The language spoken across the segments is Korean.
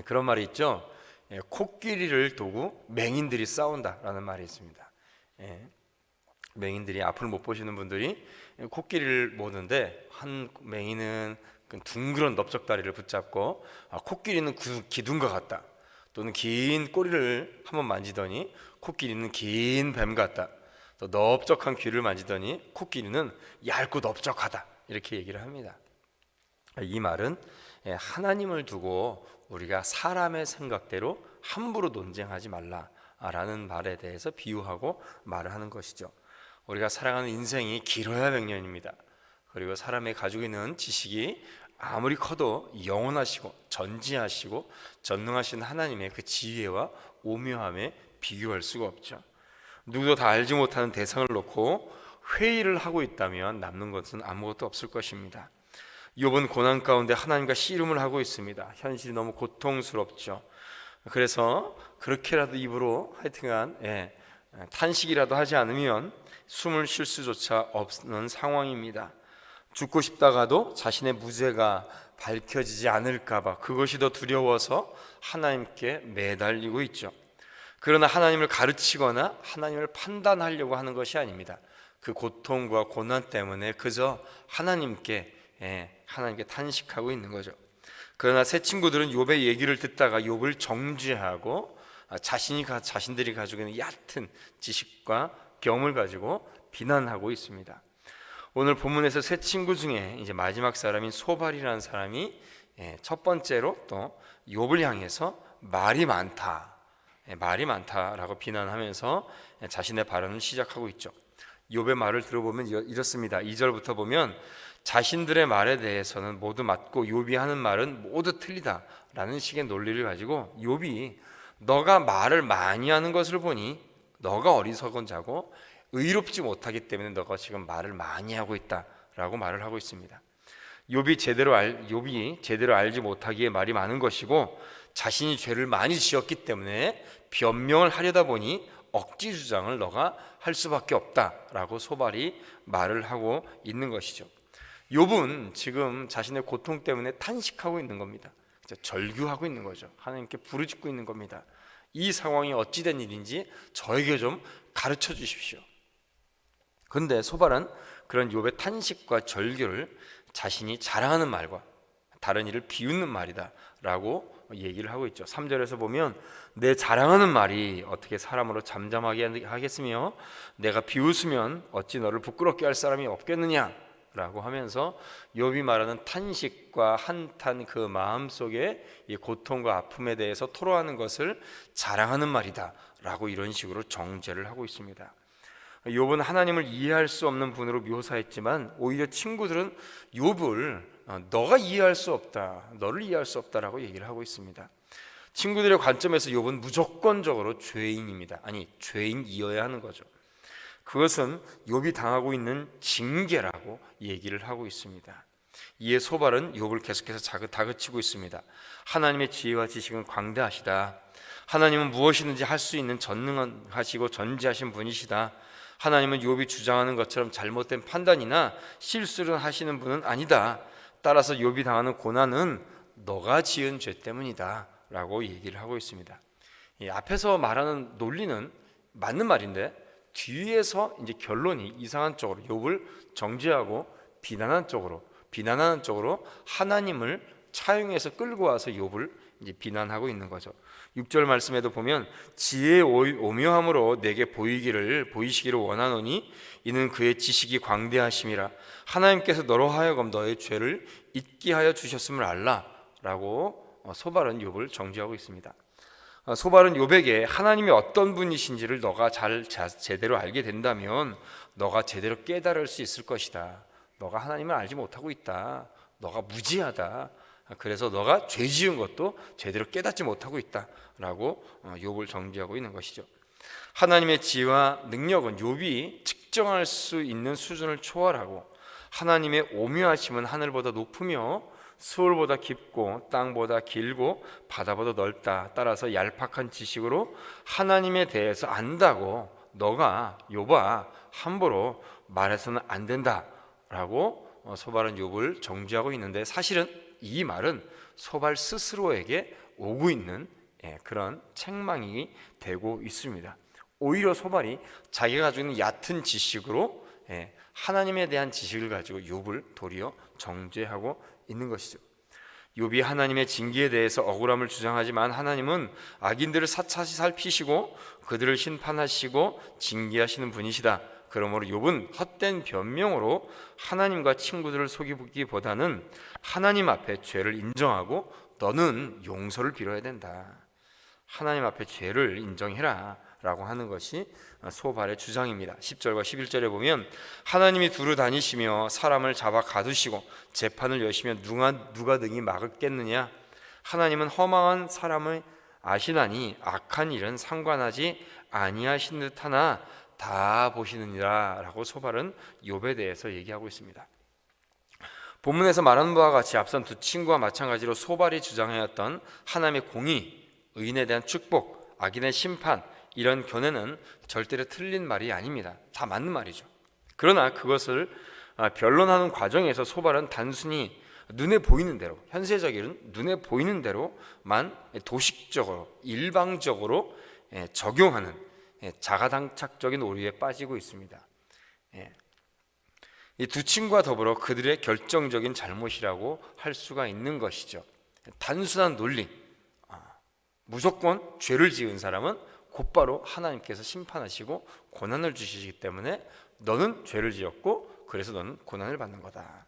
그런 말이 있죠. 코끼리를 두고 맹인들이 싸운다라는 말이 있습니다. 맹인들이 앞을 못 보시는 분들이 코끼리를 모는데 한 맹인은 그 둥그런 넓적다리를 붙잡고 코끼리는 기둥과 같다, 또는 긴 꼬리를 한번 만지더니 코끼리는 긴 뱀 같다, 또 넓적한 귀를 만지더니 코끼리는 얇고 넓적하다, 이렇게 얘기를 합니다. 이 말은 하나님을 두고 우리가 사람의 생각대로 함부로 논쟁하지 말라라는 말에 대해서 비유하고 말을 하는 것이죠. 우리가 살아가는 인생이 길어야 100년입니다. 그리고 사람이 가지고 있는 지식이 아무리 커도 영원하시고 전지하시고 전능하신 하나님의 그 지혜와 오묘함에 비교할 수가 없죠. 누구도 다 알지 못하는 대상을 놓고 회의를 하고 있다면 남는 것은 아무것도 없을 것입니다. 욥은 고난 가운데 하나님과 씨름을 하고 있습니다. 현실이 너무 고통스럽죠. 그래서 그렇게라도 입으로 하여튼간 탄식이라도 하지 않으면 숨을 쉴 수조차 없는 상황입니다. 죽고 싶다가도 자신의 무죄가 밝혀지지 않을까봐 그것이 더 두려워서 하나님께 매달리고 있죠. 그러나 하나님을 가르치거나 하나님을 판단하려고 하는 것이 아닙니다. 그 고통과 고난 때문에 그저 하나님께 탄식하고 있는 거죠. 그러나 새 친구들은 욥의 얘기를 듣다가 욥을 정죄하고 자신들이 가지고 있는 얕은 지식과 경험을 가지고 비난하고 있습니다. 오늘 본문에서 새 친구 중에 이제 마지막 사람인 소발이라는 사람이 첫 번째로 또 욥을 향해서 말이 많다라고 비난하면서 자신의 발언을 시작하고 있죠. 욥의 말을 들어보면 이렇습니다. 2절부터 보면 자신들의 말에 대해서는 모두 맞고 욥이 하는 말은 모두 틀리다라는 식의 논리를 가지고 욥이 너가 말을 많이 하는 것을 보니 너가 어리석은 자고 의롭지 못하기 때문에 너가 지금 말을 많이 하고 있다라고 말을 하고 있습니다. 욥이 제대로 알지 못하기에 말이 많은 것이고 자신이 죄를 많이 지었기 때문에 변명을 하려다 보니 억지 주장을 너가 할 수밖에 없다라고 소발이 말을 하고 있는 것이죠. 욥은 지금 자신의 고통 때문에 탄식하고 있는 겁니다. 절규하고 있는 거죠. 하나님께 부르짖고 있는 겁니다. 이 상황이 어찌된 일인지 저에게 좀 가르쳐 주십시오. 그런데 소발은 그런 욥의 탄식과 절규를 자신이 자랑하는 말과 다른 일을 비웃는 말이다 라고 얘기를 하고 있죠. 3절에서 보면 내 자랑하는 말이 어떻게 사람으로 잠잠하게 하겠으며 내가 비웃으면 어찌 너를 부끄럽게 할 사람이 없겠느냐 라고 하면서 욥이 말하는 탄식과 한탄 그 마음속에 이 고통과 아픔에 대해서 토로하는 것을 자랑하는 말이다 라고 이런 식으로 정죄를 하고 있습니다. 욥은 하나님을 이해할 수 없는 분으로 묘사했지만 오히려 친구들은 욥을 너가 이해할 수 없다, 너를 이해할 수 없다라고 얘기를 하고 있습니다. 친구들의 관점에서 욥은 무조건적으로 죄인입니다. 아니, 죄인이어야 하는 거죠. 그것은 욥이 당하고 있는 징계라고 얘기를 하고 있습니다. 이에 소발은 욥을 계속해서 다그치고 있습니다. 하나님의 지혜와 지식은 광대하시다. 하나님은 무엇이든지 할 수 있는 전능하시고 전지하신 분이시다. 하나님은 욥이 주장하는 것처럼 잘못된 판단이나 실수를 하시는 분은 아니다. 따라서 욥이 당하는 고난은 너가 지은 죄 때문이다 라고 얘기를 하고 있습니다. 이 앞에서 말하는 논리는 맞는 말인데 뒤에서 이제 결론이 이상한 쪽으로 욥을 정죄하고 비난하는 쪽으로 하나님을 차용해서 끌고 와서 욥을 이제 비난하고 있는 거죠. 6절 말씀에도 보면 지혜의 오묘함으로 내게 보이시기를 원하노니 이는 그의 지식이 광대하심이라. 하나님께서 너로 하여금 너의 죄를 잊게 하여 주셨음을 알라 라고 소발은 욥을 정죄하고 있습니다. 소발은 욥에게 하나님이 어떤 분이신지를 너가 제대로 알게 된다면 너가 제대로 깨달을 수 있을 것이다. 너가 하나님을 알지 못하고 있다. 너가 무지하다. 그래서 너가 죄 지은 것도 제대로 깨닫지 못하고 있다라고 욥을 정죄하고 있는 것이죠. 하나님의 지혜와 능력은 욥이 측정할 수 있는 수준을 초월하고 하나님의 오묘하심은 하늘보다 높으며 수월보다 깊고 땅보다 길고 바다보다 넓다. 따라서 얄팍한 지식으로 하나님에 대해서 안다고 너가 욥아 함부로 말해서는 안 된다라고 소발은 욥을 정죄하고 있는데 사실은 이 말은 소발 스스로에게 오고 있는 그런 책망이 되고 있습니다. 오히려 소발이 자기가 가지고 있는 얕은 지식으로 하나님에 대한 지식을 가지고 욥을 도리어 정죄하고 있는 것이죠. 욥이 하나님의 징계에 대해서 억울함을 주장하지만 하나님은 악인들을 사차시 살피시고 그들을 심판하시고 징계하시는 분이시다. 그러므로 욥은 헛된 변명으로 하나님과 친구들을 속이기보다는 하나님 앞에 죄를 인정하고 너는 용서를 빌어야 된다. 하나님 앞에 죄를 인정해라 라고 하는 것이 소발의 주장입니다. 10절과 11절에 보면 하나님이 두루 다니시며 사람을 잡아 가두시고 재판을 여시면 누가 능히 막겠느냐. 하나님은 허망한 사람을 아시나니 악한 일은 상관하지 아니하신 듯하나 다 보시느니라 라고 소발은 욥에 대해서 얘기하고 있습니다. 본문에서 말하는 바와 같이 앞선 두 친구와 마찬가지로 소발이 주장하였던 하나님의 공의, 의인에 대한 축복, 악인의 심판, 이런 견해는 절대로 틀린 말이 아닙니다. 다 맞는 말이죠. 그러나 그것을 변론하는 과정에서 소발은 단순히 눈에 보이는 대로, 현세적인 눈에 보이는 대로만 도식적으로, 일방적으로 적용하는 자가당착적인 오류에 빠지고 있습니다. 이 두 친구와 더불어 그들의 결정적인 잘못이라고 할 수가 있는 것이죠. 단순한 논리, 무조건 죄를 지은 사람은 곧바로 하나님께서 심판하시고 고난을 주시기 때문에 너는 죄를 지었고 그래서 너는 고난을 받는 거다.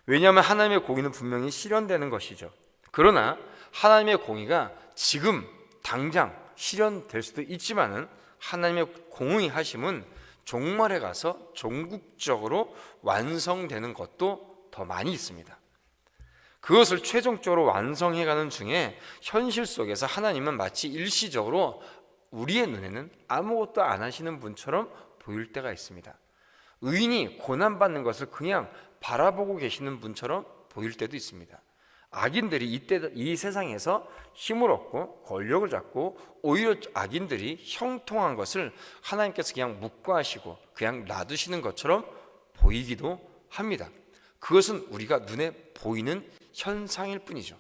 왜냐하면 하나님의 공의는 분명히 실현되는 것이죠. 그러나 하나님의 공의가 지금 당장 실현될 수도 있지만은 하나님의 공의하심은 종말에 가서 종국적으로 완성되는 것도 더 많이 있습니다. 그것을 최종적으로 완성해가는 중에 현실 속에서 하나님은 마치 일시적으로 우리의 눈에는 아무것도 안 하시는 분처럼 보일 때가 있습니다. 의인이 고난받는 것을 그냥 바라보고 계시는 분처럼 보일 때도 있습니다. 악인들이 이 세상에서 힘을 얻고 권력을 잡고 오히려 악인들이 형통한 것을 하나님께서 그냥 묵과하시고 그냥 놔두시는 것처럼 보이기도 합니다. 그것은 우리가 눈에 보이는 현상일 뿐이죠.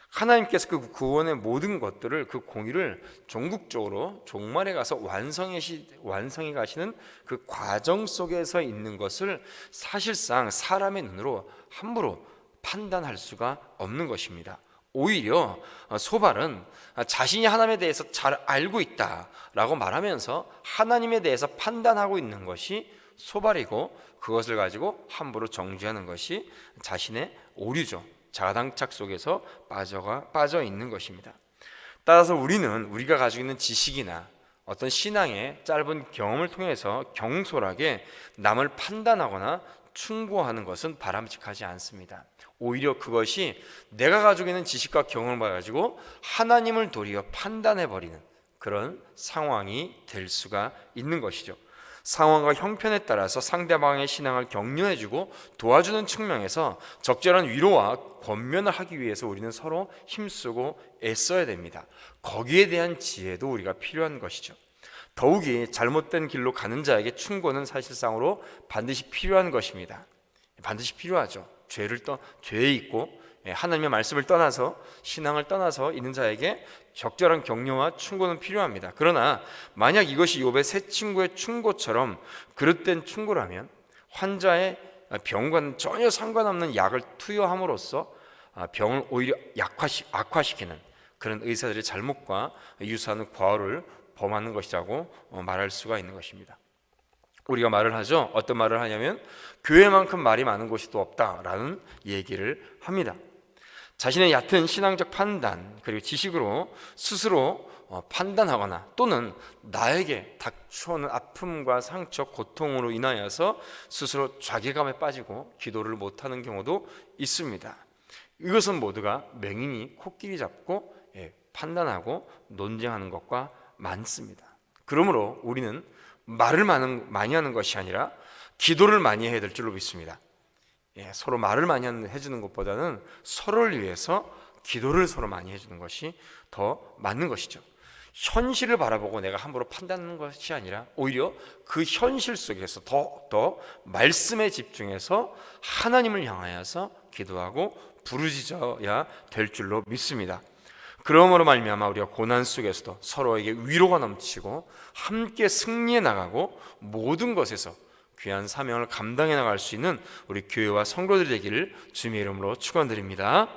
하나님께서 그 구원의 모든 것들을, 그 공의를 종국적으로 종말에 가서 완성해 가시는 그 과정 속에서 있는 것을 사실상 사람의 눈으로 함부로 판단할 수가 없는 것입니다. 오히려 소발은 자신이 하나님에 대해서 잘 알고 있다라고 말하면서 하나님에 대해서 판단하고 있는 것이 소발이고, 그것을 가지고 함부로 정죄하는 것이 자신의 오류죠. 자가당착 속에서 빠져 있는 것입니다. 따라서 우리가 가지고 있는 지식이나 어떤 신앙의 짧은 경험을 통해서 경솔하게 남을 판단하거나 충고하는 것은 바람직하지 않습니다. 오히려 그것이 내가 가지고 있는 지식과 경험을 가지고 하나님을 도리어 판단해버리는 그런 상황이 될 수가 있는 것이죠. 상황과 형편에 따라서 상대방의 신앙을 격려해주고 도와주는 측면에서 적절한 위로와 권면을 하기 위해서 우리는 서로 힘쓰고 애써야 됩니다. 거기에 대한 지혜도 우리가 필요한 것이죠. 더욱이 잘못된 길로 가는 자에게 충고는 사실상으로 반드시 필요한 것입니다. 반드시 필요하죠. 죄에 있고 하나님의 말씀을 떠나서, 신앙을 떠나서 있는 자에게 적절한 격려와 충고는 필요합니다. 그러나 만약 이것이 욥의 세 친구의 충고처럼 그릇된 충고라면 환자의 병과는 전혀 상관없는 약을 투여함으로써 병을 오히려 악화시키는 그런 의사들의 잘못과 유사한 과오를 범하는 것이라고 말할 수가 있는 것입니다. 우리가 말을 하죠. 어떤 말을 하냐면 교회만큼 말이 많은 곳이 또 없다라는 얘기를 합니다. 자신의 얕은 신앙적 판단 그리고 지식으로 스스로 판단하거나 또는 나에게 닥쳐오는 아픔과 상처, 고통으로 인하여서 스스로 자괴감에 빠지고 기도를 못하는 경우도 있습니다. 이것은 모두가 맹인이 코끼리 잡고 판단하고 논쟁하는 것과 많습니다. 그러므로 우리는 말을 많이 하는 것이 아니라 기도를 많이 해야 될 줄로 믿습니다. 서로 말을 많이 해주는 것보다는 서로를 위해서 기도를 서로 많이 해주는 것이 더 맞는 것이죠. 현실을 바라보고 내가 함부로 판단하는 것이 아니라 오히려 그 현실 속에서 더 말씀에 집중해서 하나님을 향하여서 기도하고 부르짖어야 될 줄로 믿습니다. 그러므로 말미암아 우리가 고난 속에서도 서로에게 위로가 넘치고 함께 승리해 나가고 모든 것에서 귀한 사명을 감당해 나갈 수 있는 우리 교회와 성도들이 되기를 주님의 이름으로 축원드립니다.